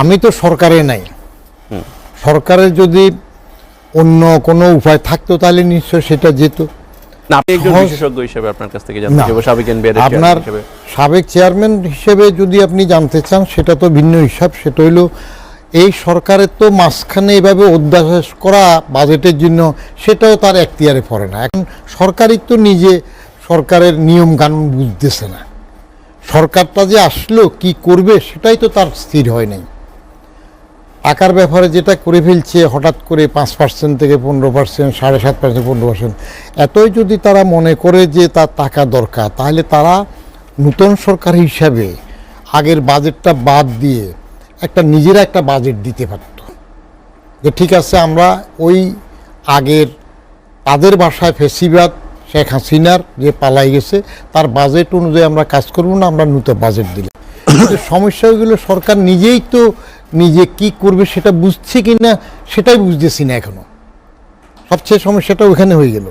আমি তো সরকারে নাই, সরকারের যদি অন্য কোনো উপায় থাকতো তাহলে নিশ্চয় সেটা যেত। না, আপনি একজন বিশেষজ্ঞ হিসেবে আপনার কাছ থেকে জানতে চাইবো, সাবেক এনবিআর আপনার হিসেবে। সাবেক চেয়ারম্যান হিসেবে যদি আপনি জানতে চান সেটা তো ভিন্ন হিসাব। সেটা হইল এই সরকারের তো মাঝখানে এভাবে অধ্যাদেশ করা বাজেটের জন্য, সেটাও তার এখতিয়ারে পড়ে না। এখন সরকারই তো নিজে সরকারের নিয়ম কানুন বুঝতেছে না, সরকারটা যে আসলো কি করবে সেটাই তো তার স্থির হয় নাই। টাকার ব্যাপারে যেটা করে ফেলছে হঠাৎ করে 5% থেকে 15%, 7.5% 15%, এতই যদি তারা মনে করে যে তার টাকা দরকার, তাহলে তারা নতুন সরকার হিসাবে আগের বাজেটটা বাদ দিয়ে নিজেরা একটা বাজেট দিতে পারত, যে ঠিক আছে আমরা ওই আগের তাদের বাসায় ফেসিবাদ শেখ হাসিনার যে পালাই গেছে তার বাজেট অনুযায়ী আমরা কাজ করব না, আমরা নতুন বাজেট দিলাম। কিন্তু সমস্যাগুলো সরকার নিজেই তো নিজে কি করবে সেটা বুঝছে কিনা সেটাই বুঝতেছি না এখনো। সবচেয়ে সমস্যাটা ওখানে হয়ে গেল।